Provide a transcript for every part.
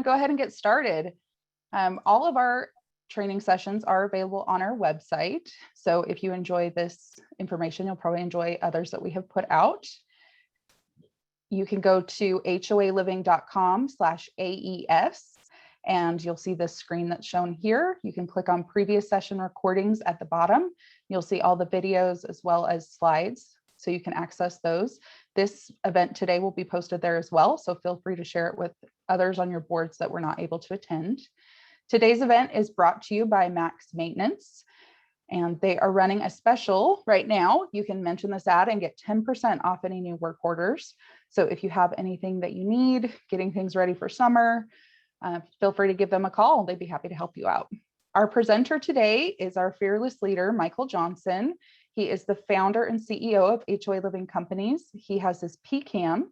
go ahead and get started. All of our training sessions are available on our website. So if you enjoy this information, you'll probably enjoy others that we have put out. You can go to HOALiving.com/AES and you'll see this screen that's shown here. You can click on previous session recordings at the bottom. You'll see all the videos as well as slides, so you can access those. This event today will be posted there as well, so feel free to share it with others on your boards that were not able to attend. Today's event is brought to you by Max Maintenance, and they are running a special right now. You can mention this ad and get 10% off any new work orders. So if you have anything that you need, getting things ready for summer, feel free to give them a call. They'd be happy to help you out. Our presenter today is our fearless leader, Michael Johnson. He is the founder and CEO of HOALiving Companies. He has his PCAM,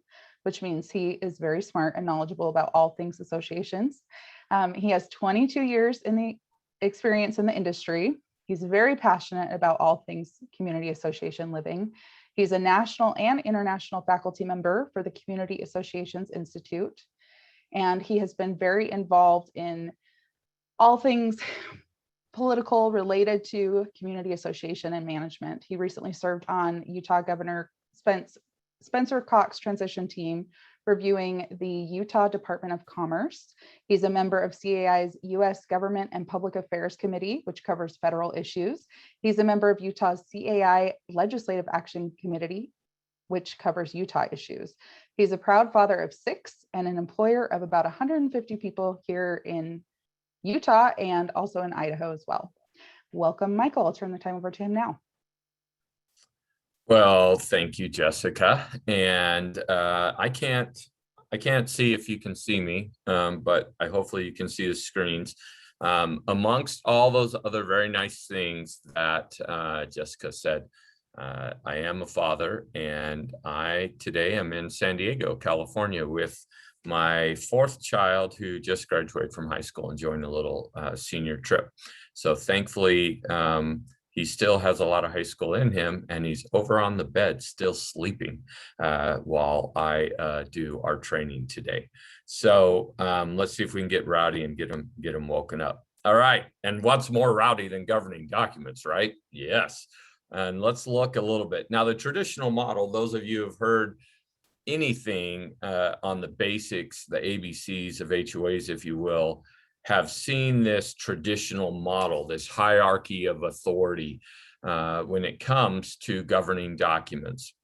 which means he is very smart and knowledgeable about all things associations. He has 22 years in the experience in the industry. He's very passionate about all things community association living. He's a national and international faculty member for the Community Associations Institute. And he has been very involved in all things political related to community association and management. He recently served on Utah Governor Spencer Cox transition team, reviewing the Utah Department of Commerce. He's a member of CAI's U.S. Government and Public Affairs Committee, which covers federal issues. He's a member of Utah's CAI Legislative Action Committee, which covers Utah issues. He's a proud father of 6 and an employer of about 150 people here in Utah and also in Idaho as well. Welcome, Michael. I'll turn the time over to him now. Well, thank you, Jessica. And I can't see if you can see me, but hopefully you can see the screens. Amongst all those other very nice things that Jessica said, I am a father, and today I'm in San Diego, California, with my 4th child who just graduated from high school and joined a little senior trip. So thankfully, he still has a lot of high school in him, and he's over on the bed still sleeping while I do our training today. So let's see if we can get rowdy and get him woken up. All right, and what's more rowdy than governing documents, right? Yes. And let's look a little bit. Now, the traditional model, those of you who have heard anything on the basics, the ABCs of HOAs, if you will, have seen this traditional model, this hierarchy of authority when it comes to governing documents.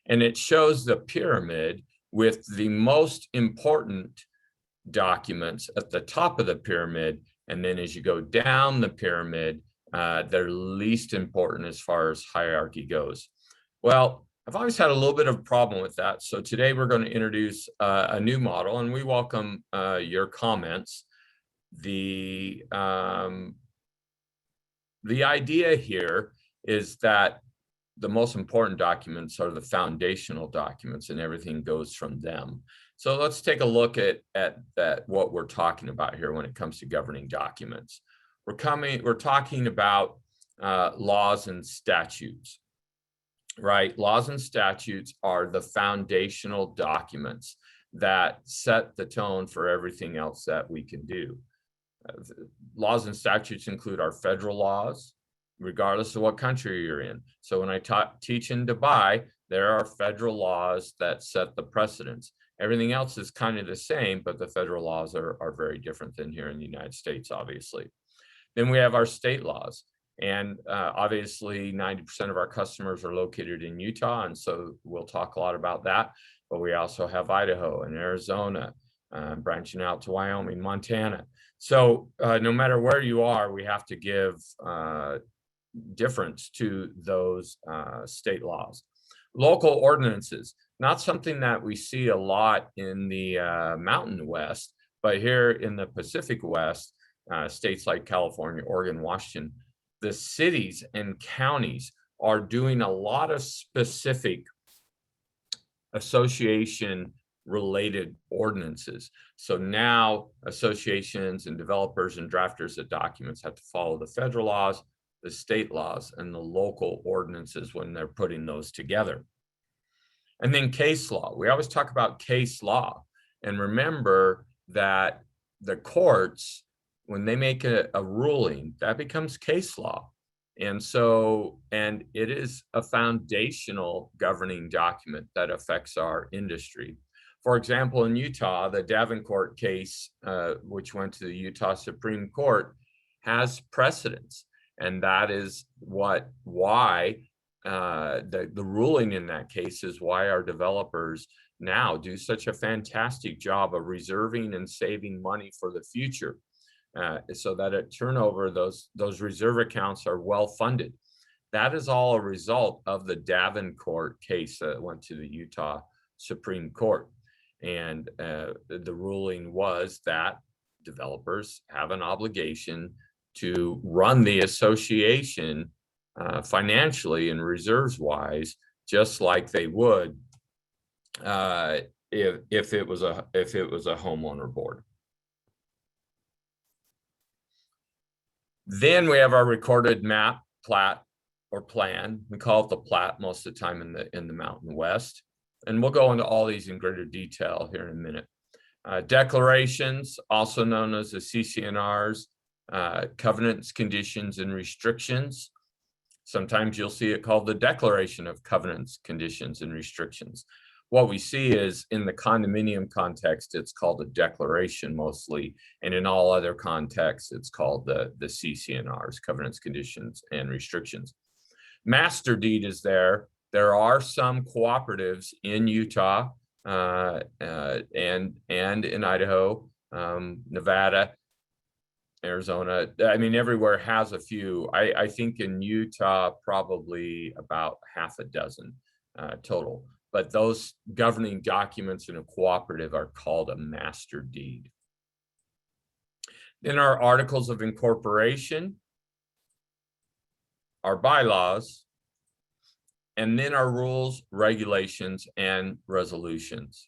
And it shows the pyramid with the most important documents at the top of the pyramid. And then as you go down the pyramid, they're least important as far as hierarchy goes. Well, I've always had a little bit of a problem with that. So today we're going to introduce a new model, and we welcome your comments. The idea here is that the most important documents are the foundational documents, and everything goes from them. So let's take a look at what we're talking about here when it comes to governing documents. We're talking about laws and statutes. Right, laws and statutes are the foundational documents that set the tone for everything else that we can do. Laws and statutes include our federal laws, regardless of what country you're in. So when I teach in Dubai, there are federal laws that set the precedents. Everything else is kind of the same, but the federal laws are very different than here in the United States, obviously. Then we have our state laws. And obviously 90% of our customers are located in Utah, and so we'll talk a lot about that. But we also have Idaho and Arizona, branching out to Wyoming, Montana. So no matter where you are, we have to give difference to those state laws. Local ordinances, not something that we see a lot in the Mountain West, but here in the Pacific West, states like California, Oregon, Washington, the cities and counties are doing a lot of specific association related ordinances. So now associations and developers and drafters of documents have to follow the federal laws, the state laws, and the local ordinances when they're putting those together. And then case law. We always talk about case law. And remember that the courts, when they make a ruling, that becomes case law. And so, and it is a foundational governing document that affects our industry. For example, in Utah, the Davenport case, which went to the Utah Supreme Court, has precedence. And that is why the ruling in that case is why our developers now do such a fantastic job of reserving and saving money for the future, so that at turnover, those reserve accounts are well funded. That is all a result of the Davenport case that went to the Utah Supreme Court. And the ruling was that developers have an obligation to run the association financially and reserves wise, just like they would if it was a homeowner board. Then we have our recorded map, plat, or plan. We call it the plat most of the time in the Mountain West. And we'll go into all these in greater detail here in a minute. Declarations, also known as the CC&Rs, covenants, conditions, and restrictions. Sometimes you'll see it called the Declaration of Covenants, Conditions, and Restrictions. What we see is in the condominium context, it's called a declaration mostly, and in all other contexts, it's called the CC&Rs, Covenants, Conditions, and Restrictions. Master deed is there. There are some cooperatives in Utah and in Idaho, Nevada, Arizona. I mean, everywhere has a few. I think in Utah, probably about half a dozen total. But those governing documents in a cooperative are called a master deed. Then our articles of incorporation, our bylaws, and then our rules, regulations, and resolutions.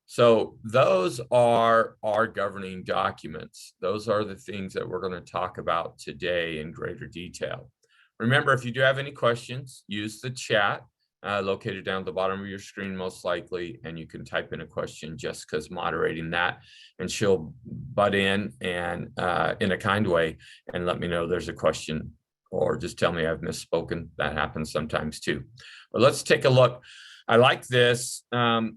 So those are our governing documents. Those are the things that we're going to talk about today in greater detail. Remember, if you do have any questions, use the chat located down at the bottom of your screen most likely, and you can type in a question. Jessica's moderating that, and she'll butt in and in a kind way and let me know there's a question, or just tell me I've misspoken. That happens sometimes too. But let's take a look. I like this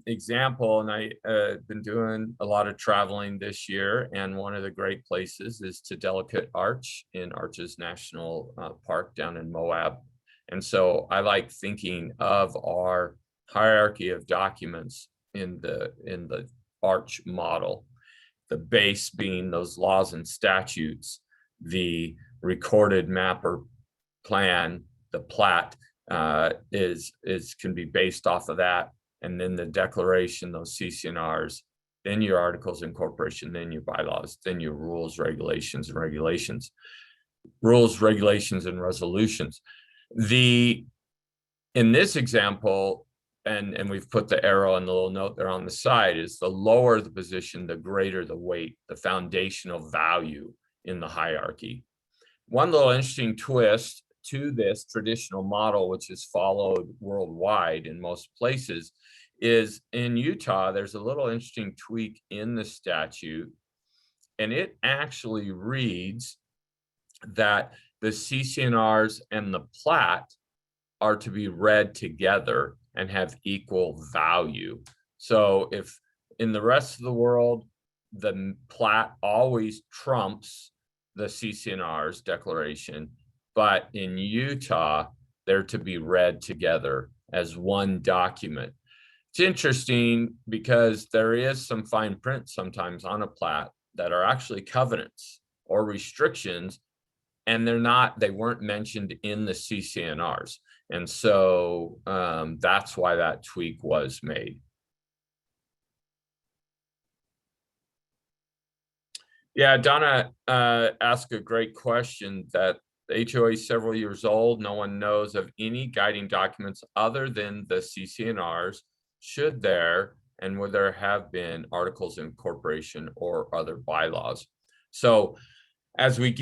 example, and I've been doing a lot of traveling this year, and one of the great places is to Delicate Arch in Arches National Park down in Moab. And so I like thinking of our hierarchy of documents in the Arch model, the base being those laws and statutes, the recorded map or plan, the plat can be based off of that, and then the declaration, those CC&Rs, then your articles of incorporation, then your bylaws, then your rules, regulations, and resolutions. In this example, and we've put the arrow and the little note there on the side, is the lower the position, the greater the weight, the foundational value in the hierarchy. One little interesting twist to this traditional model, which is followed worldwide in most places, is in Utah, there's a little interesting tweak in the statute, and it actually reads that the CC&Rs and the plat are to be read together and have equal value. So if in the rest of the world, the plat always trumps the CC&Rs declaration, but in Utah, they're to be read together as one document. It's interesting because there is some fine print sometimes on a plat that are actually covenants or restrictions, and they weren't mentioned in the CC&Rs. And so that's why that tweak was made. Yeah, Donna asked a great question that the HOA is several years old. No one knows of any guiding documents other than the CC&Rs. Should there, and would there have been articles of incorporation or other bylaws? So as we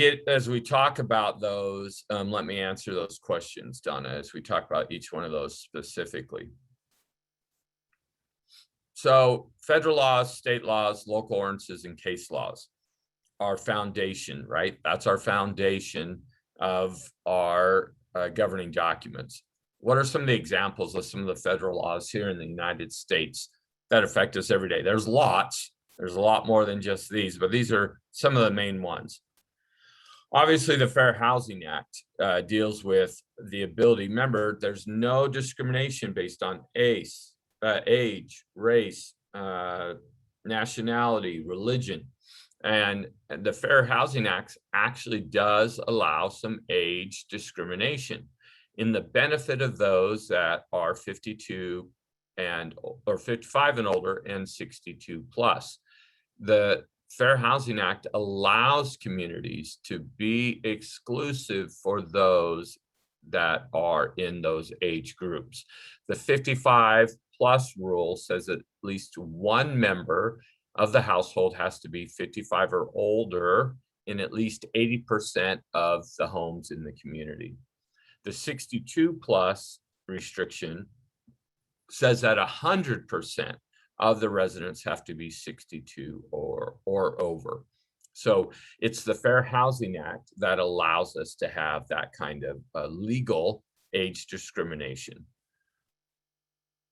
talk about those, let me answer those questions, Donna, as we talk about each one of those specifically. So federal laws, state laws, local ordinances, and case laws, our foundation, right? That's our foundation of our governing documents. What are some of the examples of some of the federal laws here in the United States that affect us every day? There's lots. There's a lot more than just these, but these are some of the main ones. Obviously, the Fair Housing Act deals with the ability. Remember, there's no discrimination based on age, race, nationality, religion. And the Fair Housing Act actually does allow some age discrimination in the benefit of those that are 52 or 55 and older and 62 plus. The Fair Housing Act allows communities to be exclusive for those that are in those age groups. The 55 plus rule says that at least one member of the household has to be 55 or older in at least 80% of the homes in the community. The 62 plus restriction says that 100% of the residents have to be 62 or over. So it's the Fair Housing Act that allows us to have that kind of legal age discrimination.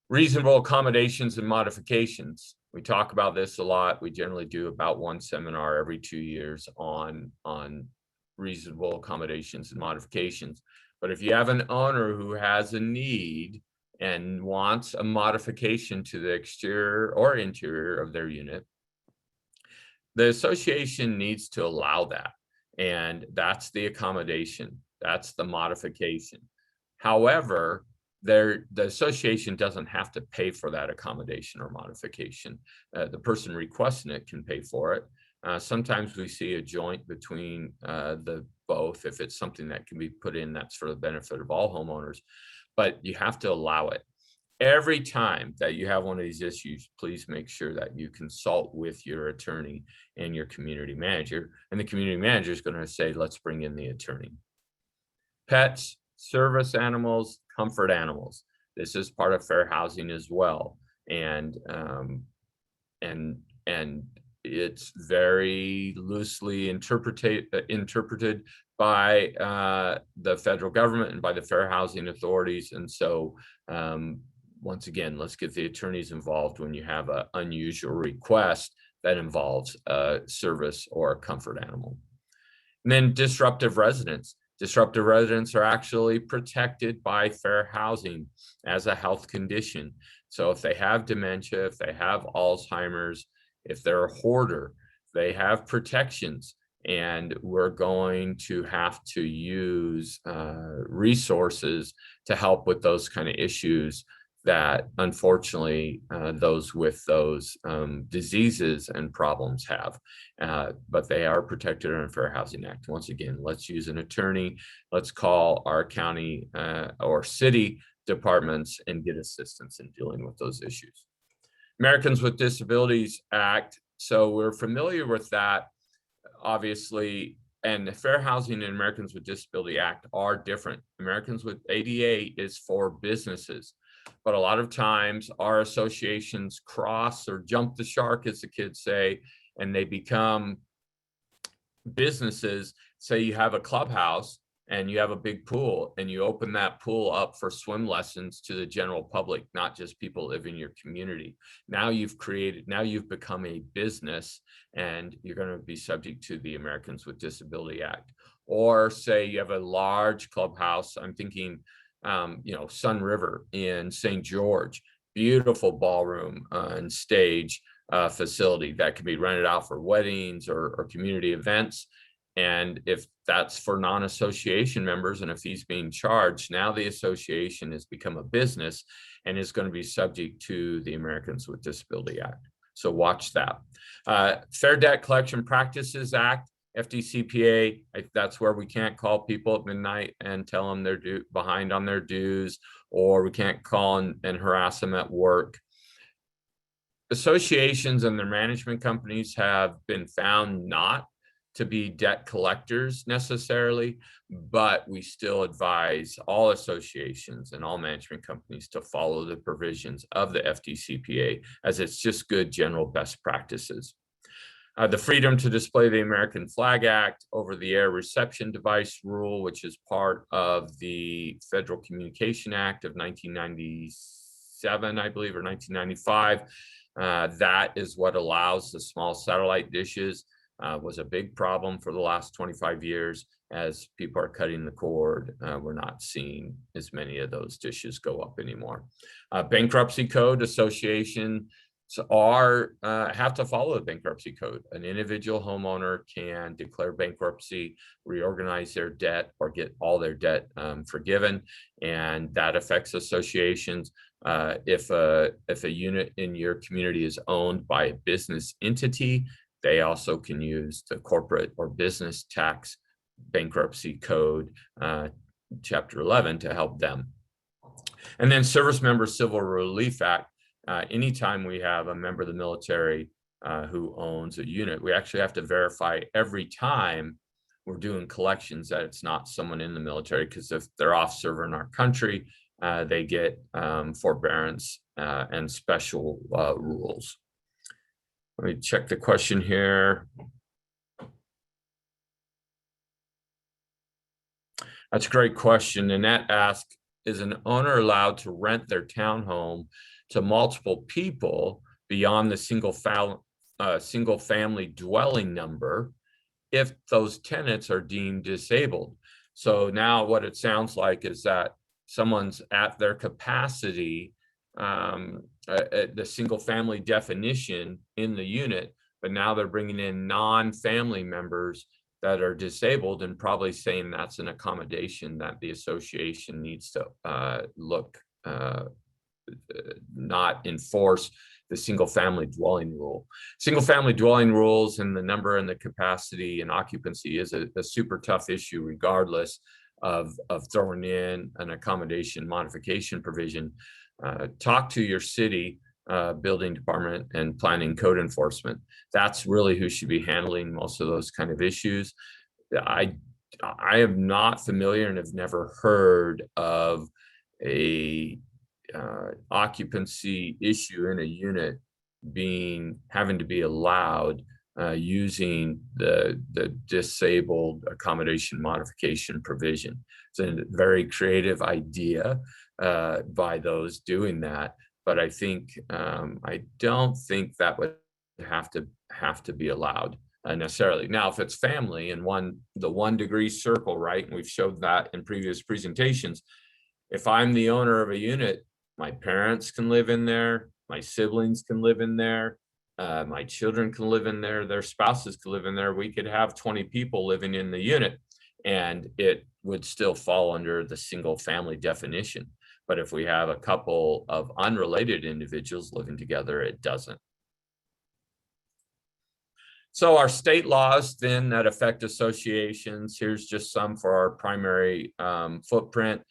Reasonable accommodations and modifications. We talk about this a lot. We generally do about one seminar every 2 years on reasonable accommodations and modifications. But if you have an owner who has a need and wants a modification to the exterior or interior of their unit, the association needs to allow that. And that's the accommodation. That's the modification. However, the association doesn't have to pay for that accommodation or modification. The person requesting it can pay for it. Sometimes we see a joint between the both if it's something that can be put in that's for the benefit of all homeowners, but you have to allow it. Every time that you have one of these issues, please make sure that you consult with your attorney and your community manager, and the community manager is going to say, let's bring in the attorney. Pets, service animals, comfort animals. This is part of fair housing as well. And it's very loosely interpreted by the federal government and by the fair housing authorities. And so once again, let's get the attorneys involved when you have an unusual request that involves a service or a comfort animal. And then disruptive residents. Disruptive residents are actually protected by fair housing as a health condition. So if they have dementia, if they have Alzheimer's, if they're a hoarder, they have protections, and we're going to have to use resources to help with those kind of issues that unfortunately those with those diseases and problems have, but they are protected under the Fair Housing Act. Once again, let's use an attorney, let's call our county or city departments and get assistance in dealing with those issues. Americans with Disabilities Act, so we're familiar with that, obviously, and the Fair Housing and Americans with Disability Act are different. Americans with ADA is for businesses, but a lot of times our associations cross or jump the shark, as the kids say, and they become businesses. Say you have a clubhouse and you have a big pool and you open that pool up for swim lessons to the general public, not just people living in your community. Now you've become a business and you're going to be subject to the Americans with Disability Act. Or say you have a large clubhouse. I'm thinking, Sun River in St. George, beautiful ballroom and stage facility that can be rented out for weddings or community events. And if that's for non-association members and if he's being charged, now the association has become a business and is going to be subject to the Americans with Disability Act. So watch that. Fair Debt Collection Practices Act, FDCPA, that's where we can't call people at midnight and tell them they're behind on their dues, or we can't call and harass them at work. Associations and their management companies have been found not to be debt collectors necessarily, but we still advise all associations and all management companies to follow the provisions of the FDCPA, as it's just good general best practices. The freedom to display the American Flag Act, over-the-air reception device rule, which is part of the Federal Communication Act of 1997, I believe, or 1995. That is what allows the small satellite dishes. Was a big problem for the last 25 years. As people are cutting the cord, we're not seeing as many of those dishes go up anymore. Bankruptcy code, association have to follow the bankruptcy code. An individual homeowner can declare bankruptcy, reorganize their debt, or get all their debt forgiven, and that affects associations. If a unit in your community is owned by a business entity, they also can use the corporate or business tax bankruptcy code, chapter 11, to help them. And then Service Member Civil Relief Act. Anytime we have a member of the military who owns a unit, we actually have to verify every time we're doing collections that it's not someone in the military, because if they're off serving our country, they get forbearance and special rules. Let me check the question here. That's a great question. Annette asked, is an owner allowed to rent their townhome to multiple people beyond the single family dwelling number if those tenants are deemed disabled? So now what it sounds like is that someone's at their capacity, the single family definition in the unit, but now they're bringing in non-family members that are disabled, and probably saying that's an accommodation that the association needs to not enforce the single family dwelling rule. Single family dwelling rules and the number and the capacity and occupancy is a super tough issue, regardless of throwing in an accommodation modification provision. Talk to your city building department and planning code enforcement. That's really who should be handling most of those kind of issues. I am not familiar and have never heard of a occupancy issue in a unit having to be allowed using the disabled accommodation modification provision. It's a very creative idea by those doing that, but I think I don't think that would have to be allowed necessarily. Now, if it's family and the 1 degree circle, right? And we've showed that in previous presentations. If I'm the owner of a unit, my parents can live in there, my siblings can live in there, my children can live in there, their spouses can live in there. We could have 20 people living in the unit, and it would still fall under the single family definition. But if we have a couple of unrelated individuals living together, it doesn't. So our state laws then that affect associations, here's just some for our primary footprint.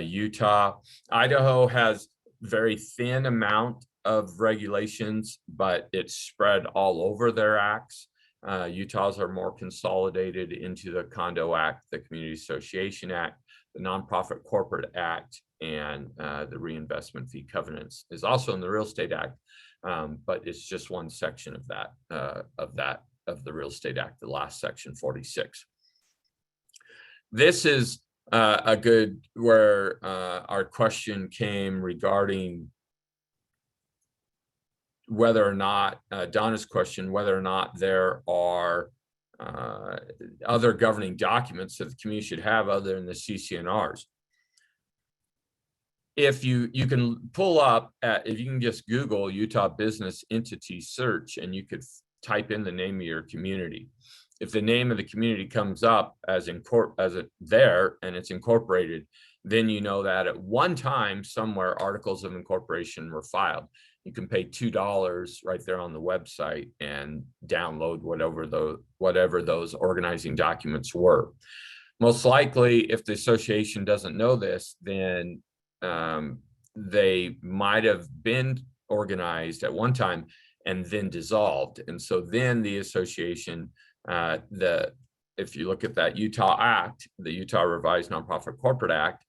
Utah, Idaho has very thin amount of regulations, but it's spread all over their acts. Utah's are more consolidated into the Condo Act, the Community Association Act, the Nonprofit Corporate Act, and the Reinvestment Fee Covenants is also in the Real Estate Act, but it's just one section of the Real Estate Act, the last section, 46. This is a good where our question came regarding whether or not Donna's question, whether or not there are other governing documents that the community should have other than the CC&Rs. If you can pull up, if you can just Google Utah Business Entity Search, and you could type in the name of your community. If the name of the community comes up as there and it's incorporated, then you know that at one time somewhere articles of incorporation were filed. You can pay $2 right there on the website and download whatever those organizing documents were. Most likely, if the association doesn't know this, then they might have been organized at one time and then dissolved. And so then the association If you look at that Utah Act, the Utah Revised Nonprofit Corporate Act,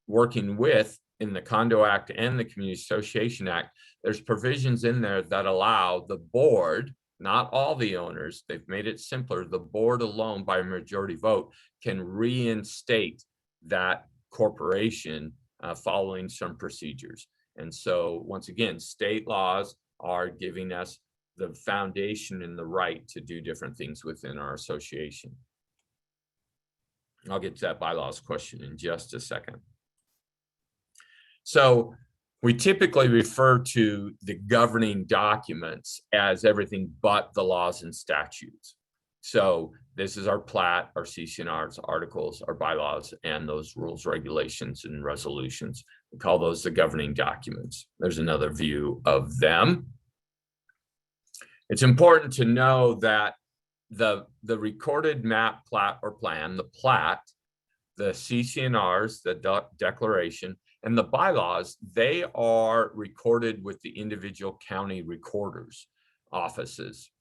working with in the Condo Act and the Community Association Act, there's provisions in there that allow the board, not all the owners, they've made it simpler, the board alone by a majority vote can reinstate that corporation following some procedures. And so once again, state laws are giving us the foundation and the right to do different things within our association. I'll get to that bylaws question in just a second. So we typically refer to the governing documents as everything but the laws and statutes. So this is our plat, our CC&Rs, articles, our bylaws, and those rules, regulations, and resolutions. We call those the governing documents. There's another view of them. It's important to know that the recorded map, plat, or plan, the plat, the CC&Rs, the declaration, and the bylaws, they are recorded with the individual county recorders' offices.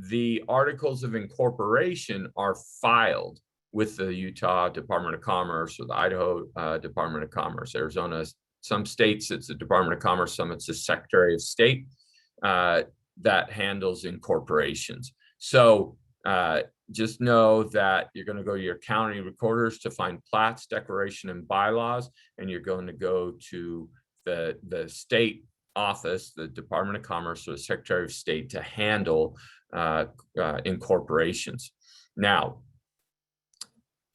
The articles of incorporation are filed with the Utah Department of Commerce or the Idaho Department of Commerce. Arizona, some states it's the Department of Commerce, some it's the Secretary of State that handles incorporations. So just know that you're going to go to your county recorders to find plats, declaration, and bylaws, and you're going to go to the state office, the Department of Commerce or the Secretary of State, to handle incorporations. Now,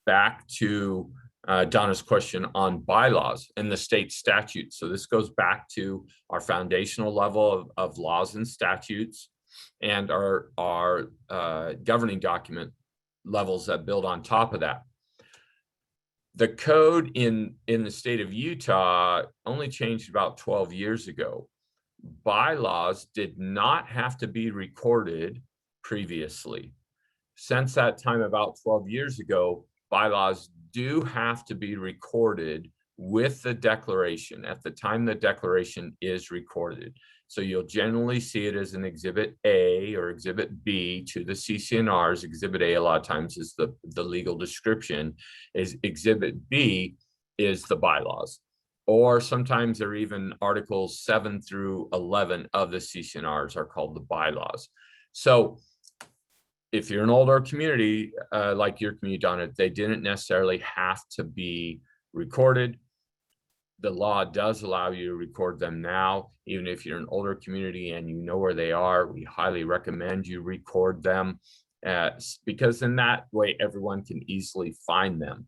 back to Donna's question on bylaws and the state statutes. So this goes back to our foundational level of laws and statutes and our governing document levels that build on top of that. The code in the state of Utah only changed about 12 years ago. Bylaws did not have to be recorded previously. Since that time, about 12 years ago, bylaws do have to be recorded with the declaration at the time the declaration is recorded. So you'll generally see it as an Exhibit A or Exhibit B to the CC&Rs. Exhibit A a lot of times is the legal description. Is Exhibit B is the bylaws. Or sometimes they're even Articles 7 through 11 of the CC&Rs are called the bylaws. So if you're an older community, like your community, Donna, they didn't necessarily have to be recorded. The law does allow you to record them now. Even if you're an older community and you know where they are, we highly recommend you record them because in that way, everyone can easily find them.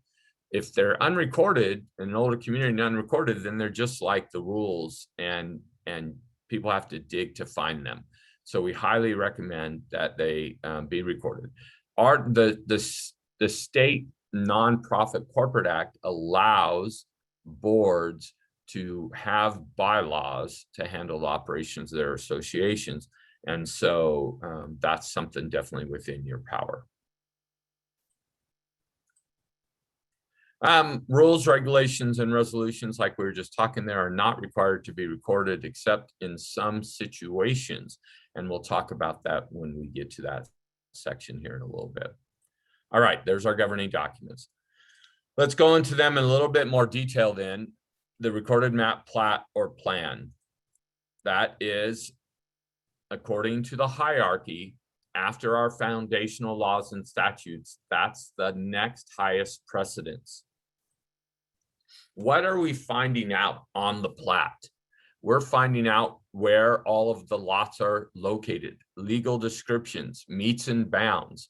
If they're unrecorded in an older community and unrecorded, then they're just like the rules and people have to dig to find them. So we highly recommend that they be recorded. The State Nonprofit Corporate Act allows boards to have bylaws to handle the operations of their associations. And so that's something definitely within your power. Rules, regulations, and resolutions, like we were just talking there, are not required to be recorded except in some situations. And we'll talk about that when we get to that section here in a little bit. All right, there's our governing documents. Let's go into them in a little bit more detail then. The recorded map, plat, or plan. That is, according to the hierarchy, after our foundational laws and statutes, that's the next highest precedence. What are we finding out on the plat? We're finding out where all of the lots are located, legal descriptions, meets and bounds.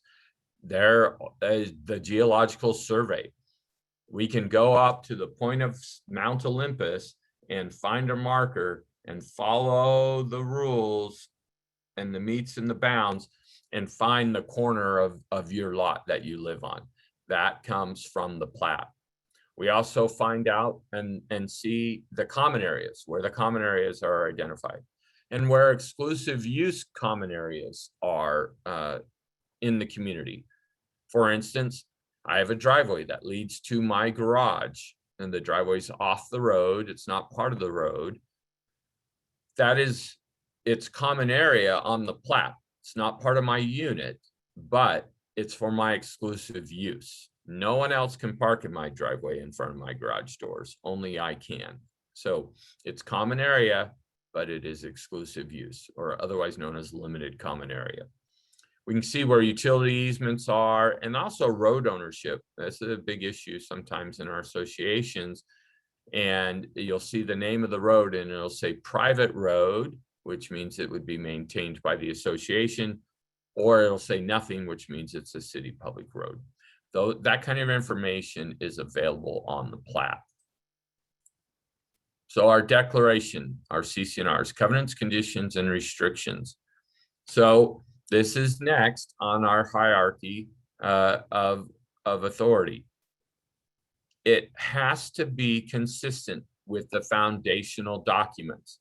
There is the geological survey. We can go up to the point of Mount Olympus and find a marker and follow the rules and the meets and the bounds and find the corner of your lot that you live on. That comes from the plat. We also find out and see the common areas, where the common areas are identified and where exclusive use common areas are in the community. For instance, I have a driveway that leads to my garage and the driveway's off the road. It's not part of the road. That is its common area on the plat. It's not part of my unit, but it's for my exclusive use. No one else can park in my driveway in front of my garage doors. Only I can. So it's common area, but it is exclusive use, or otherwise known as limited common area. We can see where utility easements are, and also road ownership. That's a big issue sometimes in our associations. And you'll see the name of the road and it'll say private road, which means it would be maintained by the association, or it'll say nothing, which means it's a city public road. Though that kind of information is available on the plat. So our declaration, our CC&Rs, covenants, conditions, and restrictions. So this is next on our hierarchy of authority. It has to be consistent with the foundational documents.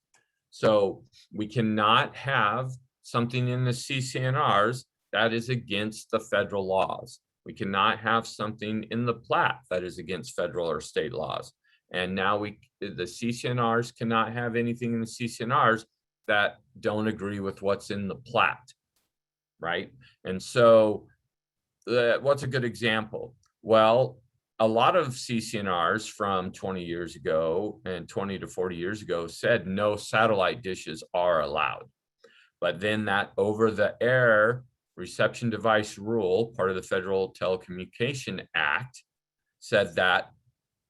So we cannot have something in the CC&Rs that is against the federal laws. We cannot have something in the plat that is against federal or state laws. And now the CC&Rs cannot have anything in the CC&Rs that don't agree with what's in the plat, right? And so what's a good example? Well, a lot of CC&Rs from 20 years ago and 20 to 40 years ago said no satellite dishes are allowed. But then that over-the-air reception device rule, part of the Federal Telecommunication Act, said that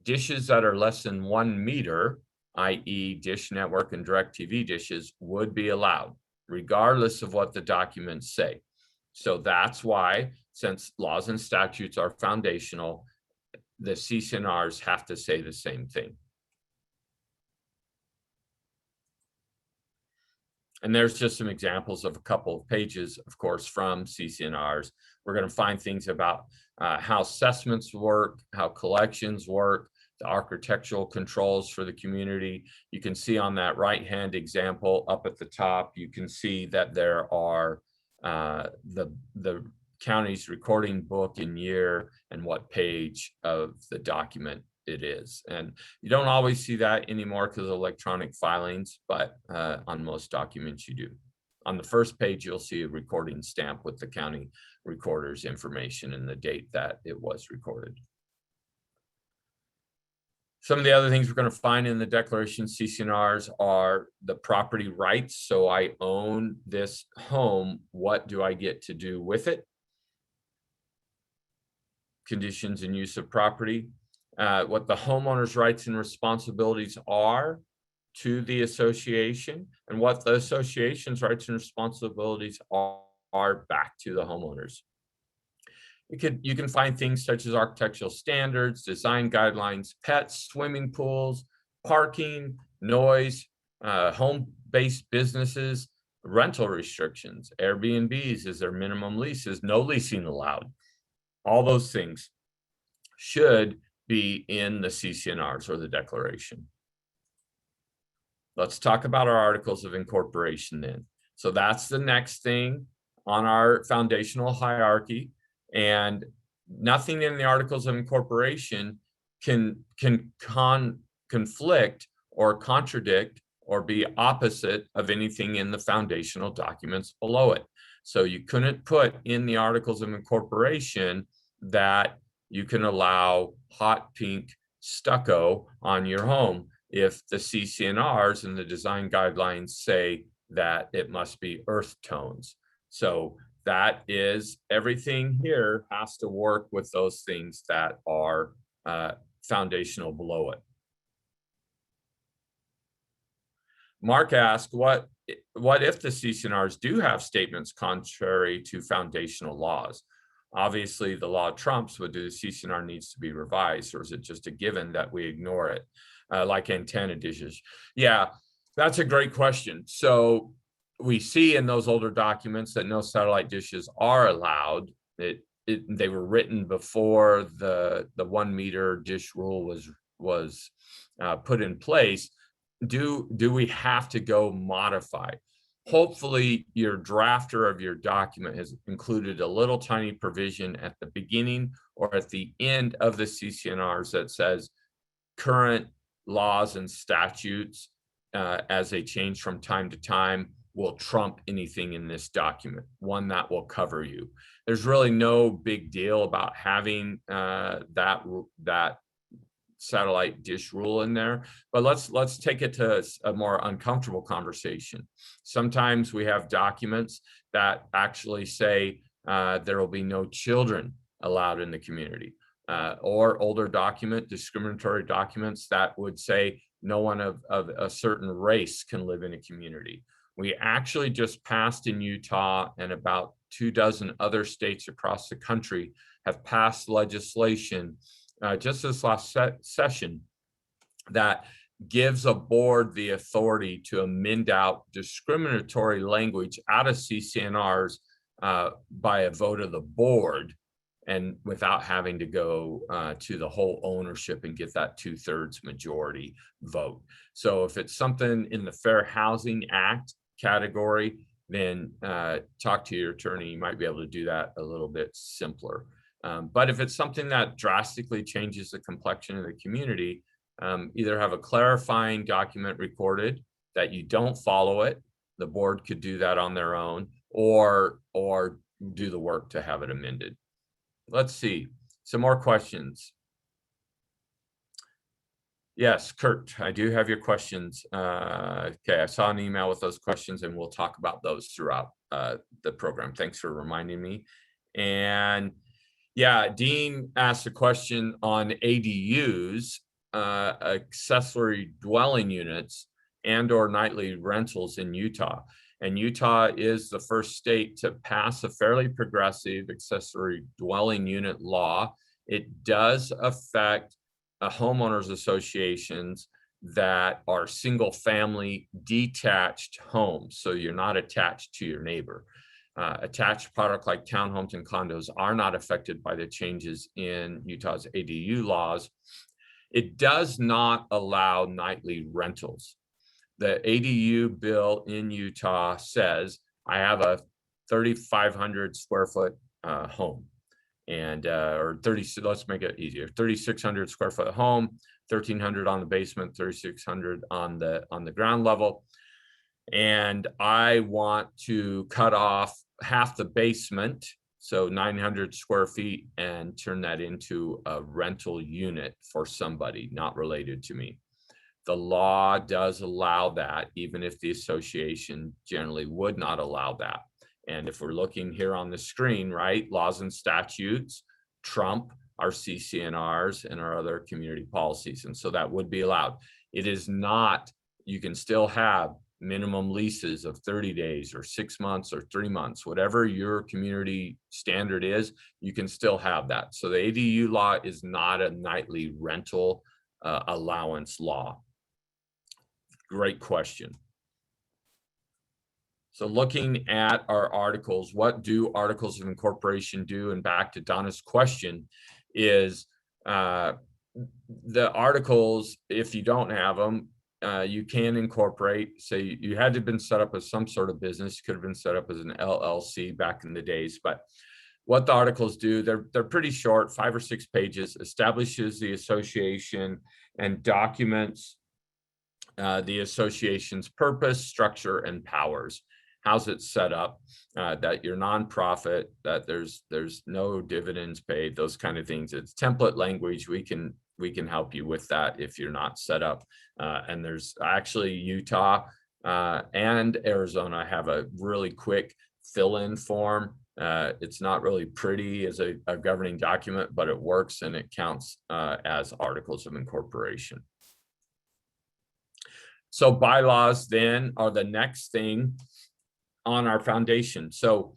dishes that are less than 1 meter, i.e. Dish Network and DirecTV dishes, would be allowed, regardless of what the documents say. So that's why, since laws and statutes are foundational, the CC&Rs have to say the same thing. And there's just some examples of a couple of pages, of course, from CC&Rs. We're going to find things about how assessments work, how collections work, the architectural controls for the community. You can see on that right-hand example up at the top, you can see that there are the county's recording book and year and what page of the document it is. And you don't always see that anymore because of electronic filings, but on most documents you do. On the first page, you'll see a recording stamp with the county recorder's information and the date that it was recorded. Some of the other things we're going to find in the declaration CC&Rs are the property rights. So I own this home. What do I get to do with it? Conditions and use of property. What the homeowner's rights and responsibilities are to the association, and what the association's rights and responsibilities are back to the homeowners. You can find things such as architectural standards, design guidelines, pets, swimming pools, parking, noise, home-based businesses, rental restrictions, Airbnbs, is there minimum leases, no leasing allowed. All those things should be in the CC&Rs or the declaration. Let's talk about our articles of incorporation then. So that's the next thing on our foundational hierarchy, and nothing in the articles of incorporation can conflict or contradict or be opposite of anything in the foundational documents below it. So you couldn't put in the articles of incorporation that you can allow hot pink stucco on your home if the CC&Rs and the design guidelines say that it must be earth tones. So that is, everything here has to work with those things that are foundational below it. Mark asked, what if the CC&Rs do have statements contrary to foundational laws? Obviously, the law trumps, but do the CC&R needs to be revised, or is it just a given that we ignore it? Like antenna dishes. Yeah, that's a great question. So we see in those older documents that no satellite dishes are allowed. They were written before the 1 meter dish rule was put in place. Do we have to go modify? Hopefully your drafter of your document has included a little tiny provision at the beginning or at the end of the CC&Rs that says current laws and statutes as they change from time to time will trump anything in this document, one that will cover you. There's really no big deal about having that satellite dish rule in there, but let's take it to a more uncomfortable conversation. Sometimes we have documents that actually say there will be no children allowed in the community, or older discriminatory documents that would say no one of a certain race can live in a community. We actually just passed in Utah, and about 24 other states across the country have passed legislation just this last session that gives a board the authority to amend out discriminatory language out of CCNRs by a vote of the board, and without having to go to the whole ownership and get that 2/3 majority vote. So if it's something in the Fair Housing Act category, then talk to your attorney. You might be able to do that a little bit simpler. But if it's something that drastically changes the complexion of the community, either have a clarifying document recorded that you don't follow it, the board could do that on their own, or do the work to have it amended. Let's see, some more questions. Yes, Kurt, I do have your questions. Okay, I saw an email with those questions, and we'll talk about those throughout the program. Thanks for reminding me. And yeah, Dean asked a question on ADUs, accessory dwelling units, and/or nightly rentals in Utah. And Utah is the first state to pass a fairly progressive accessory dwelling unit law. It does affect homeowners associations that are single family detached homes. So you're not attached to your neighbor. Attached product like townhomes and condos are not affected by the changes in Utah's ADU laws. It does not allow nightly rentals. The ADU bill in Utah says I have a 3,500 square foot home, and or 30, let's make it easier, 3,600 square foot home, 1,300 on the basement, 3,600 on the ground level. And I want to cut off half the basement, so 900 square feet, and turn that into a rental unit for somebody not related to me. The law does allow that, even if the association generally would not allow that. And if we're looking here on the screen, right, laws and statutes trump our CCNRs and our other community policies. And so that would be allowed. It is not, you can still have minimum leases of 30 days or 6 months or 3 months, whatever your community standard is, you can still have that. So the ADU law is not a nightly rental allowance law. Great question. So looking at our articles, what do articles of incorporation do? And back to Donna's question is the articles, if you don't have them, you can incorporate. Say you had to have been set up as some sort of business, could have been set up as an LLC back in the days. But what the articles do, they're pretty short, 5 or 6 pages, establishes the association and documents the association's purpose, structure, and powers. How's it set up? That you're nonprofit, that there's no dividends paid, those kind of things. It's template language. We can help you with that if you're not set up. And there's actually Utah and Arizona have a really quick fill-in form. It's not really pretty as a governing document, but it works and it counts as articles of incorporation. So bylaws then are the next thing on our foundation. So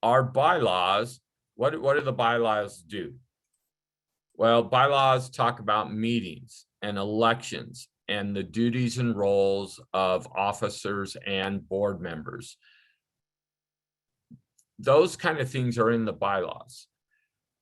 our bylaws, what do the bylaws do? Well, bylaws talk about meetings and elections and the duties and roles of officers and board members. Those kind of things are in the bylaws.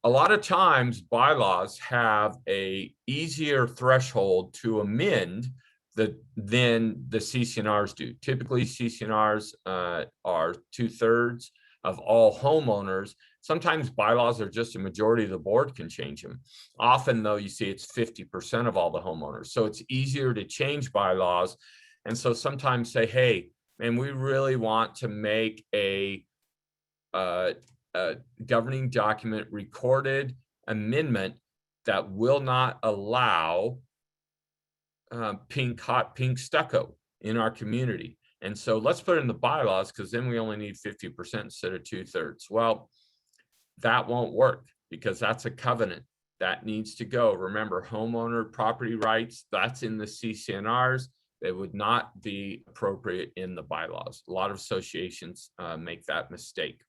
A lot of times bylaws have an easier threshold to amend than the CCNRs do. Typically, CCNRs are 2/3 of all homeowners. Sometimes bylaws are just a majority of the board can change them. Often, though, you see it's 50% of all the homeowners. So it's easier to change bylaws. And so sometimes say, hey, and we really want to make a governing document recorded amendment that will not allow hot pink stucco in our community. And so let's put it in the bylaws, because then we only need 50% instead of 2/3. Well, that won't work, because that's a covenant that needs to go. Remember, homeowner property rights, that's in the CCNRs. They would not be appropriate in the bylaws. A lot of associations make that mistake.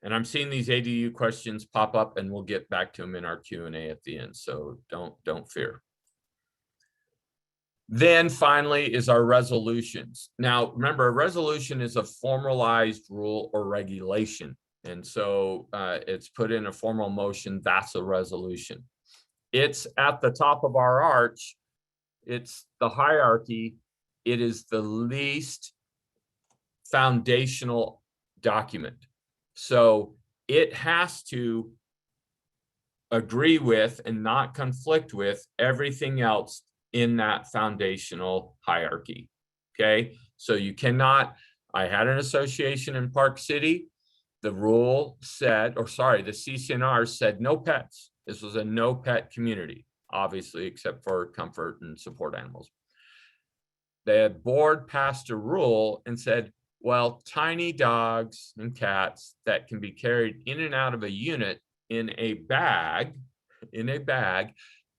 And I'm seeing these ADU questions pop up, and we'll get back to them in our Q&A at the end, so don't fear. Then finally is our resolutions. Now, remember, a resolution is a formalized rule or regulation. And so it's put in a formal motion, that's a resolution. It's at the top of our arch. It's the hierarchy. It is the least foundational document. So it has to agree with and not conflict with everything else in that foundational hierarchy. Okay, so you cannot. I had an association in Park City. The rule said, or sorry, the CCNR said no pets. This was a no pet community, obviously, except for comfort and support animals. The board passed a rule and said, well, tiny dogs and cats that can be carried in and out of a unit in a bag,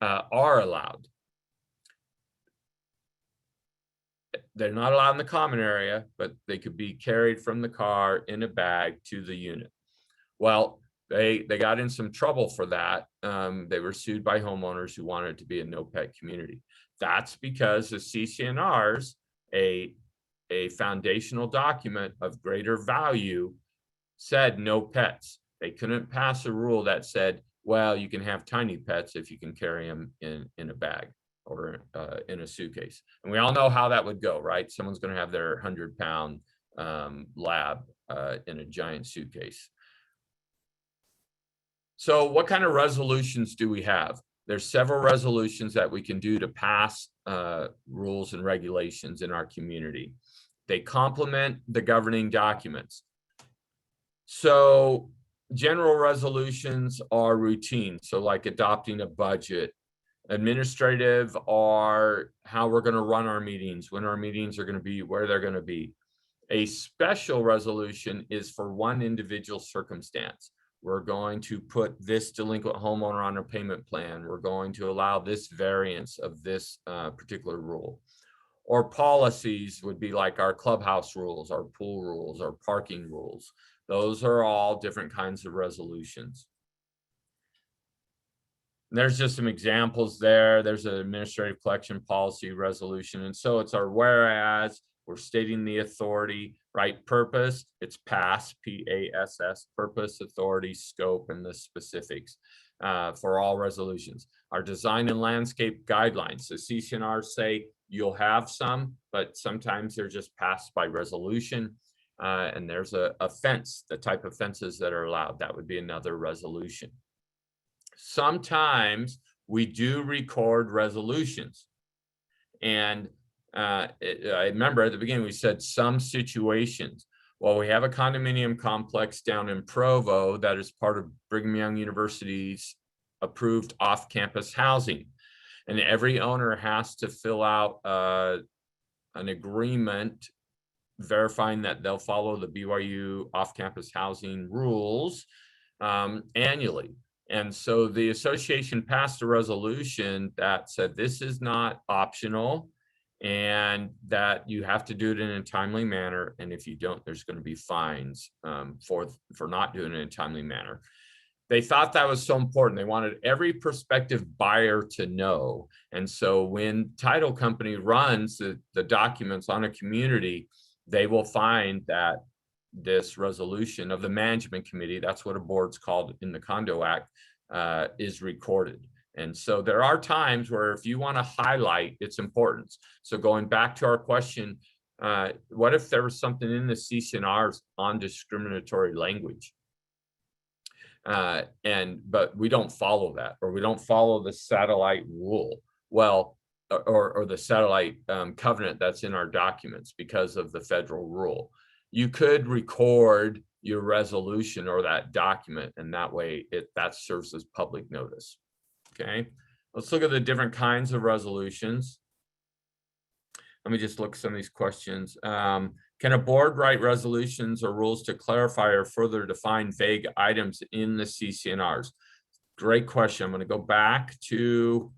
are allowed. They're not allowed in the common area, but they could be carried from the car in a bag to the unit. Well, they got in some trouble for that. They were sued by homeowners who wanted it to be a no pet community. That's because the CCNRs, a foundational document of greater value, said no pets. They couldn't pass a rule that said, well, you can have tiny pets if you can carry them in a bag or in a suitcase. And we all know how that would go, right? Someone's going to have their 100-pound lab in a giant suitcase. So what kind of resolutions do we have? There's several resolutions that we can do to pass rules and regulations in our community. They complement the governing documents. So general resolutions are routine. So like adopting a budget. Administrative are how we're going to run our meetings, when our meetings are going to be, where they're going to be. A special resolution is for one individual circumstance. We're going to put this delinquent homeowner on a payment plan. We're going to allow this variance of this particular rule. Or policies would be like our clubhouse rules, our pool rules, our parking rules. Those are all different kinds of resolutions. There's just some examples there. There's an administrative collection policy resolution. And so it's our whereas, we're stating the authority, right? Purpose, it's PASS, P-A-S-S, purpose, authority, scope, and the specifics for all resolutions. Our design and landscape guidelines. The CCNRs say you'll have some, but sometimes they're just passed by resolution. And there's a fence, the type of fences that are allowed. That would be another resolution. Sometimes we do record resolutions. And I remember at the beginning we said some situations. Well, we have a condominium complex down in Provo that is part of Brigham Young University's approved off-campus housing. And every owner has to fill out an agreement verifying that they'll follow the BYU off-campus housing rules annually. And so the association passed a resolution that said this is not optional and that you have to do it in a timely manner. And if you don't, there's going to be fines for not doing it in a timely manner. They thought that was so important. They wanted every prospective buyer to know. And so when title company runs the documents on a community, they will find that this resolution of the management committee, that's what a board's called in the Condo Act, is recorded. And so there are times where if you want to highlight its importance. So going back to our question, what if there was something in the CCNRs on discriminatory language? But we don't follow that, or we don't follow the satellite rule. Well, or the satellite covenant that's in our documents because of the federal rule. You could record your resolution or that document, and that way that serves as public notice. Okay, let's look at the different kinds of resolutions. Let me just look at some of these questions. Can a board write resolutions or rules to clarify or further define vague items in the CC&Rs? Great question. I'm going to go back to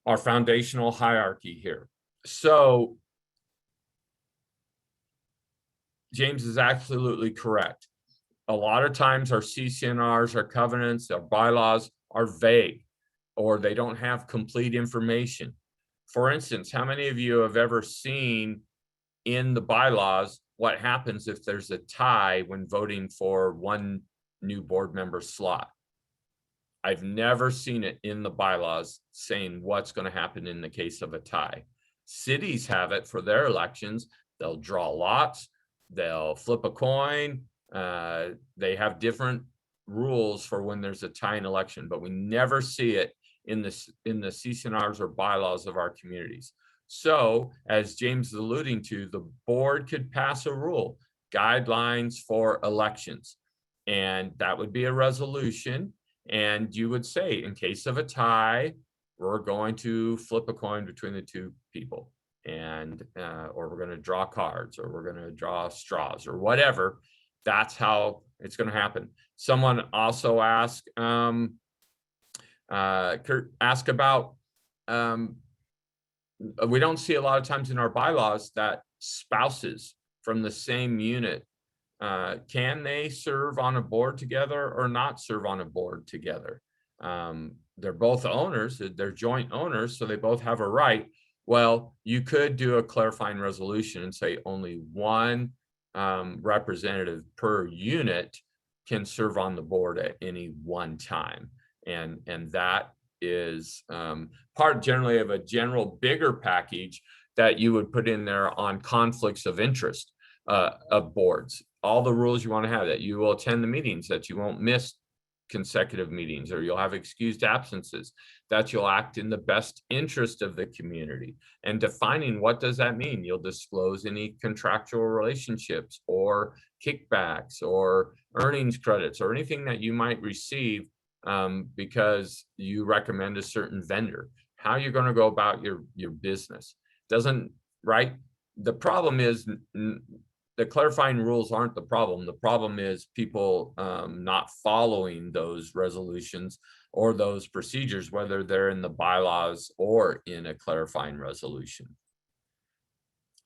our foundational hierarchy here. So James is absolutely correct. A lot of times our CC&Rs, our covenants, our bylaws are vague, or they don't have complete information. For instance, how many of you have ever seen in the bylaws what happens if there's a tie when voting for one new board member slot? I've never seen it in the bylaws saying what's going to happen in the case of a tie. Cities have it for their elections. They'll draw lots, they'll flip a coin. They have different rules for when there's a tie in election, but we never see it in the CC&Rs or bylaws of our communities. So, as James is alluding to, the board could pass a rule, guidelines for elections, and that would be a resolution. And you would say, in case of a tie, we're going to flip a coin between the two people, and or we're going to draw cards, or we're going to draw straws, or whatever. That's how it's going to happen. Someone also asked, Kurt asked about, we don't see a lot of times in our bylaws that spouses from the same unit, can they serve on a board together or not serve on a board together? They're both owners, they're joint owners, so they both have a right. Well, you could do a clarifying resolution and say only one representative per unit can serve on the board at any one time. And that is part generally of a general bigger package that you would put in there on conflicts of interest of boards. All the rules you want to have, that you will attend the meetings, that you won't miss consecutive meetings, or you'll have excused absences, that you'll act in the best interest of the community. And defining what does that mean? You'll disclose any contractual relationships or kickbacks or earnings credits or anything that you might receive because you recommend a certain vendor. How you're going to go about your business doesn't, right? The problem is the clarifying rules aren't the problem. The problem is people not following those resolutions or those procedures, whether they're in the bylaws or in a clarifying resolution.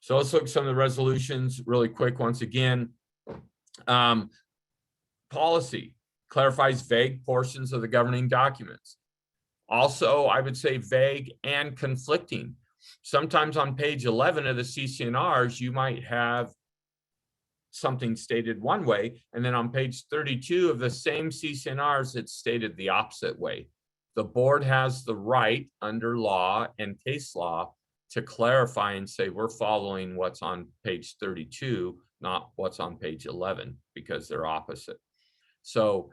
So let's look at some of the resolutions really quick. Once again, policy clarifies vague portions of the governing documents. Also, I would say vague and conflicting. Sometimes on page 11 of the CC&Rs, you might have something stated one way, and then on page 32 of the same CC&Rs, it's stated the opposite way. The board has the right under law and case law to clarify and say we're following what's on page 32, not what's on page 11, because they're opposite. So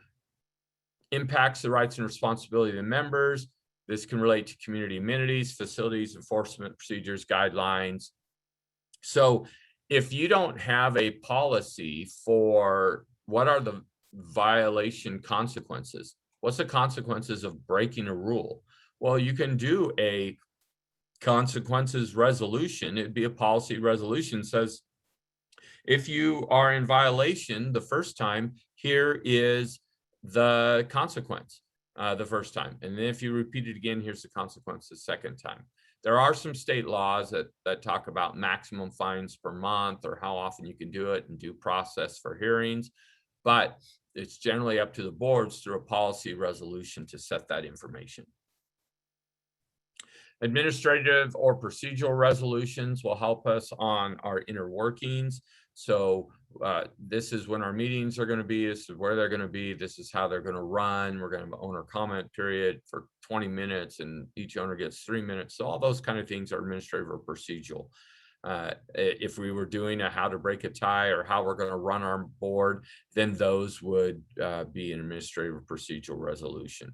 impacts the rights and responsibility of the members. This can relate to community amenities, facilities, enforcement procedures, guidelines. So if you don't have a policy for what are the violation consequences, what's the consequences of breaking a rule? Well, you can do a consequences resolution. It'd be a policy resolution. Says, if you are in violation the first time, here is the consequence the first time. And then if you repeat it again, here's the consequence the second time. There are some state laws that talk about maximum fines per month or how often you can do it and due process for hearings, but it's generally up to the boards through a policy resolution to set that information. Administrative or procedural resolutions will help us on our inner workings. So this is when our meetings are going to be, this is where they're going to be, this is how they're going to run. We're going to have an owner comment period for 20 minutes and each owner gets 3 minutes. So all those kind of things are administrative or procedural. If we were doing a how to break a tie or how we're going to run our board, then those would be an administrative or procedural resolution.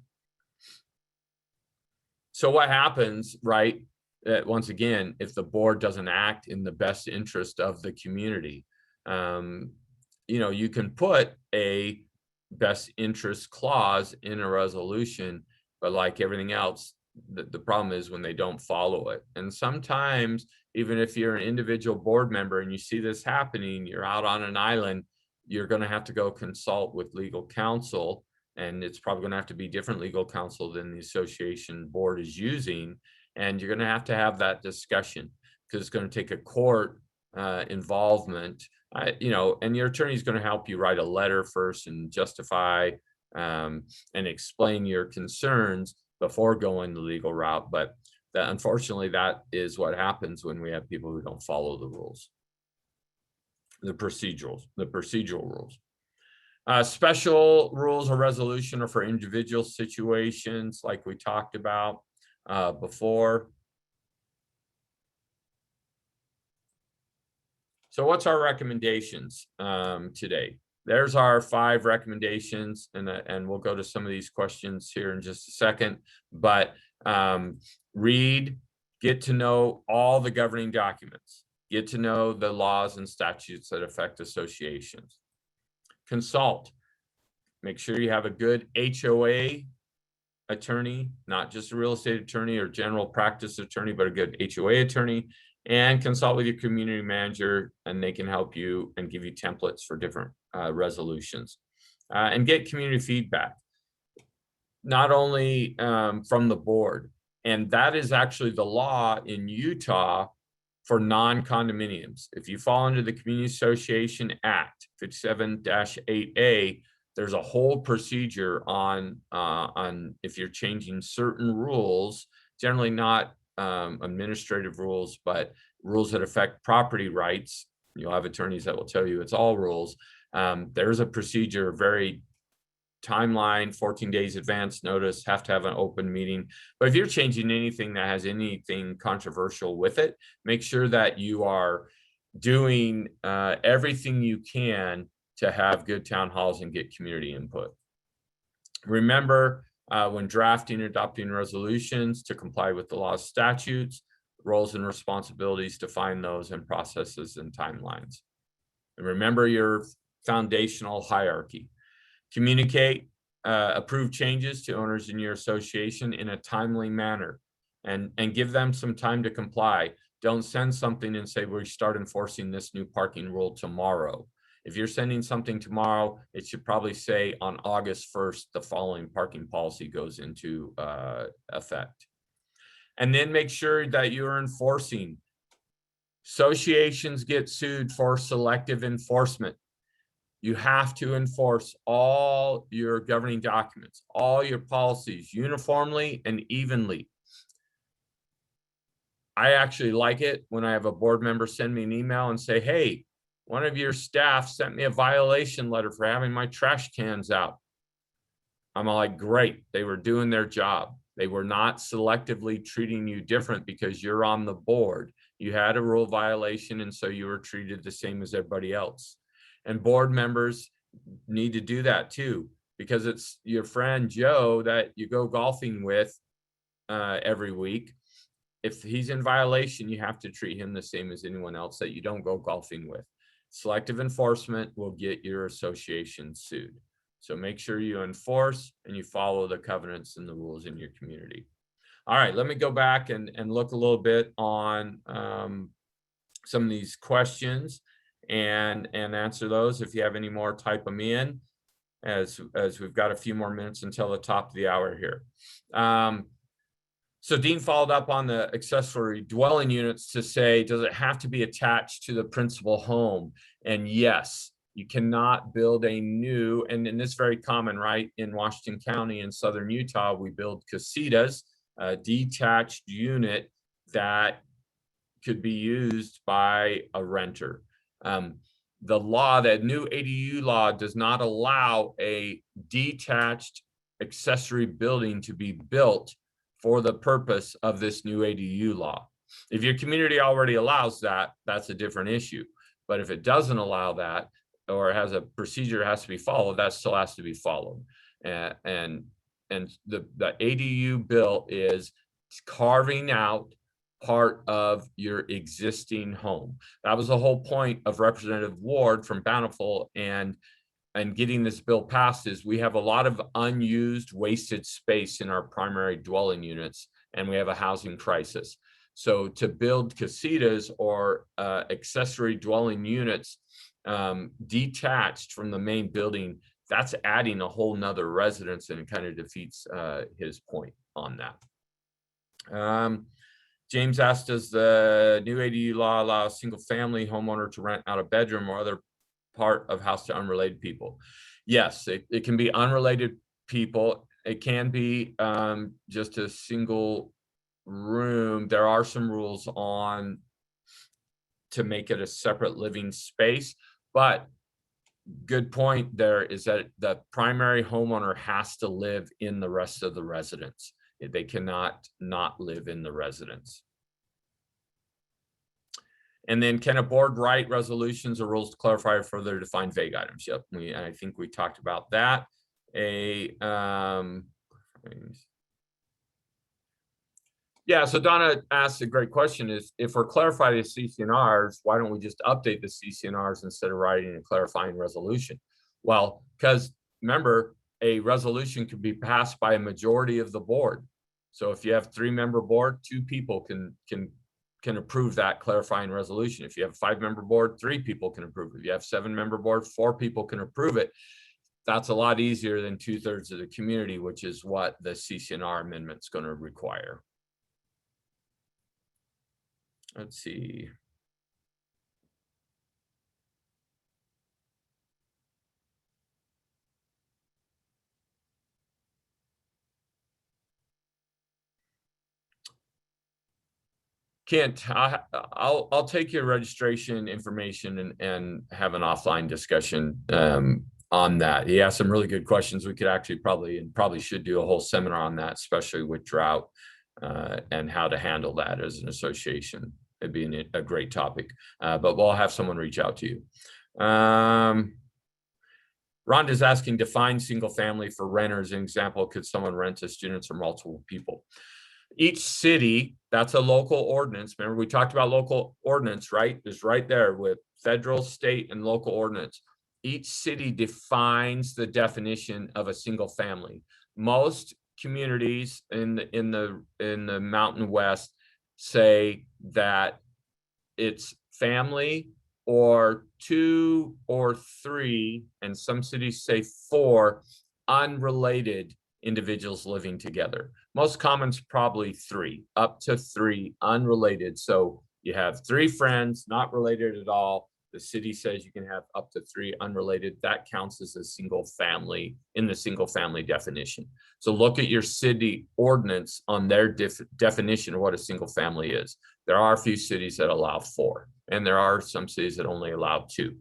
So what happens, right? once again, if the board doesn't act in the best interest of the community. You can put a best interest clause in a resolution, but like everything else, the problem is when they don't follow it. And sometimes, even if you're an individual board member and you see this happening, you're out on an island, you're going to have to go consult with legal counsel, and it's probably going to have to be different legal counsel than the association board is using. And you're going to have that discussion, because it's going to take a court involvement, and your attorney is going to help you write a letter first and justify and explain your concerns before going the legal route. But unfortunately, that is what happens when we have people who don't follow the rules, the procedural rules. Special rules of resolution are for individual situations, like we talked about before. So what's our recommendations today? There's our 5 recommendations, and we'll go to some of these questions here in just a second. But read, get to know all the governing documents, get to know the laws and statutes that affect associations. Consult, make sure you have a good HOA attorney, not just a real estate attorney or general practice attorney, but a good HOA attorney. And consult with your community manager, and they can help you and give you templates for different resolutions. And get community feedback, not only from the board. And that is actually the law in Utah for non-condominiums. If you fall under the Community Association Act 57-8A, there's a whole procedure on if you're changing certain rules, generally not administrative rules, but rules that affect property rights. You'll have attorneys that will tell you it's all rules. There's a procedure, very timeline, 14 days advance notice, have to have an open meeting. But if you're changing anything that has anything controversial with it, make sure that you are doing everything you can to have good town halls and get community input. Remember, when drafting or adopting resolutions, to comply with the laws, statutes, roles and responsibilities, define those, and processes and timelines. And remember your foundational hierarchy. Communicate, approve changes to owners in your association in a timely manner, and give them some time to comply. Don't send something and say, we start enforcing this new parking rule tomorrow. If you're sending something tomorrow, it should probably say on August 1st, the following parking policy goes into effect. And then make sure that you're enforcing. Associations get sued for selective enforcement. You have to enforce all your governing documents, all your policies uniformly and evenly. I actually like it when I have a board member send me an email and say, hey, one of your staff sent me a violation letter for having my trash cans out. I'm like, great, they were doing their job. They were not selectively treating you different because you're on the board. You had a rule violation, and so you were treated the same as everybody else. And board members need to do that too, because it's your friend Joe that you go golfing with every week. If he's in violation, you have to treat him the same as anyone else that you don't go golfing with. Selective enforcement will get your association sued. So make sure you enforce and you follow the covenants and the rules in your community. All right, let me go back and look a little bit on some of these questions and answer those. If you have any more, type them in, as we've got a few more minutes until the top of the hour here. So Dean followed up on the accessory dwelling units to say, does it have to be attached to the principal home? And yes, you cannot build a new, and it's very common, right? In Washington County in southern Utah, we build casitas, a detached unit that could be used by a renter. The law, that new ADU law, does not allow a detached accessory building to be built for the purpose of this new ADU law. If your community already allows that, that's a different issue. But if it doesn't allow that, or has a procedure has to be followed, that still has to be followed. And the ADU bill is carving out part of your existing home. That was the whole point of Representative Ward from Bountiful and getting this bill passed. Is we have a lot of unused, wasted space in our primary dwelling units, and we have a housing crisis. So to build casitas or accessory dwelling units detached from the main building, that's adding a whole nother residence, and it kind of defeats his point on that. James asked, does the new ADU law allow a single family homeowner to rent out a bedroom or other part of house to unrelated people? Yes, it can be unrelated people. It can be just a single room. There are some rules on to make it a separate living space, but good point there is that the primary homeowner has to live in the rest of the residence. They cannot not live in the residence. And then, can a board write resolutions or rules to clarify or further define vague items? Yep, I think we talked about that. Yeah, so Donna asked a great question, is if we're clarifying the CC&Rs, why don't we just update the CC&Rs instead of writing a clarifying resolution? Well, because remember, a resolution can be passed by a majority of the board. So if you have 3-member board, 2 people can approve that clarifying resolution. If you have a 5-member board, 3 people can approve it. If you have 7-member board, 4 people can approve it. That's a lot easier than 2/3 of the community, which is what the CC&R amendment is going to require. Let's see. Kent, I'll take your registration information and have an offline discussion on that. He asked some really good questions. We could actually probably should do a whole seminar on that, especially with drought and how to handle that as an association. It'd be a great topic, but we'll have someone reach out to you. Rhonda's asking, define single family for renters. An example, could someone rent to students or multiple people? Each city, that's a local ordinance. Remember, we talked about local ordinance, right? It's right there with federal, state, and local ordinance. Each city defines the definition of a single family. Most communities in the Mountain West say that it's family or 2 or 3, and some cities say 4 unrelated individuals living together. Most common's probably 3, up to 3 unrelated. So you have 3 friends, not related at all. The city says you can have up to 3 unrelated. That counts as a single family in the single family definition. So look at your city ordinance on their definition of what a single family is. There are a few cities that allow 4, and there are some cities that only allow 2.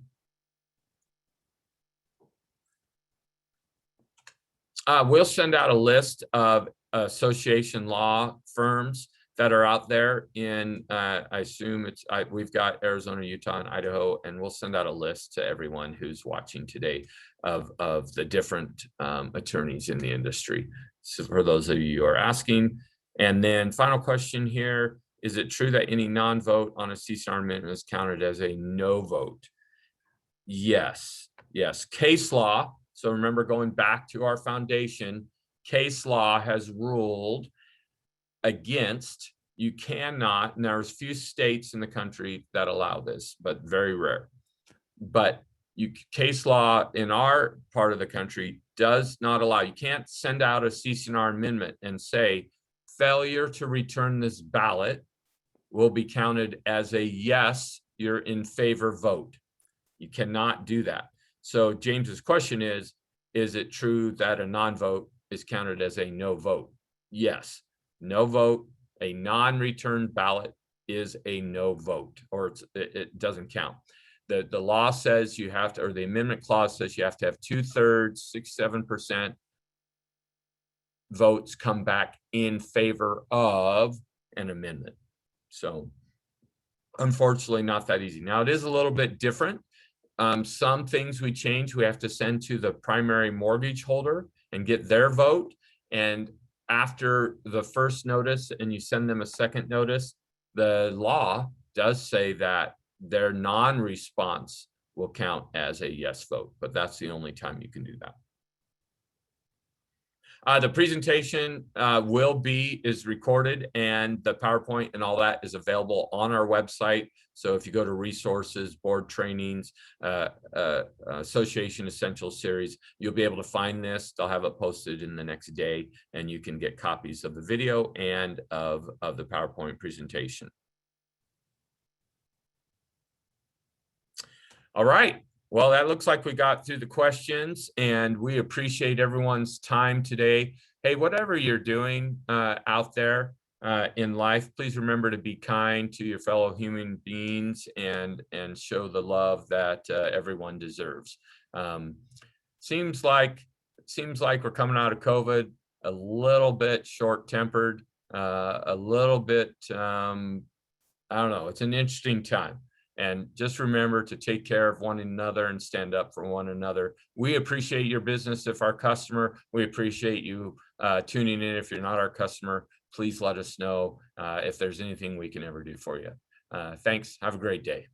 We'll send out a list of association law firms that are out there in, I assume we've got Arizona, Utah, and Idaho, and we'll send out a list to everyone who's watching today of the different attorneys in the industry. So for those of you who are asking. And then final question here, is it true that any non-vote on a CC&R amendment is counted as a no vote? Yes, case law. So remember, going back to our foundation, case law has ruled against, you cannot, and there's few states in the country that allow this, but very rare. But case law in our part of the country does not allow, you can't send out a CC&R amendment and say, failure to return this ballot will be counted as a yes, you're in favor vote. You cannot do that. So James's question is it true that a non-vote is counted as a no vote? Yes, no vote, a non-returned ballot is a no vote, or it doesn't count. The law says you have to, or the amendment clause says you have to have 2/3, 6-7% votes come back in favor of an amendment. So unfortunately, not that easy. Now it is a little bit different. Some things we change, we have to send to the primary mortgage holder and get their vote. And after the first notice and you send them a second notice, the law does say that their non-response will count as a yes vote, but that's the only time you can do that. The presentation is recorded, and the PowerPoint and all that is available on our website. So if you go to resources, board trainings, association essential series, you'll be able to find this. They'll have it posted in the next day, and you can get copies of the video and of the PowerPoint presentation. All right. Well, that looks like we got through the questions, and we appreciate everyone's time today. Hey, whatever you're doing out there in life, please remember to be kind to your fellow human beings and show the love that everyone deserves. Seems like we're coming out of COVID a little bit short-tempered, a little bit, I don't know, it's an interesting time. And just remember to take care of one another and stand up for one another. We appreciate your business if our customer. We appreciate you tuning in. If you're not our customer, please let us know if there's anything we can ever do for you. Thanks. Have a great day.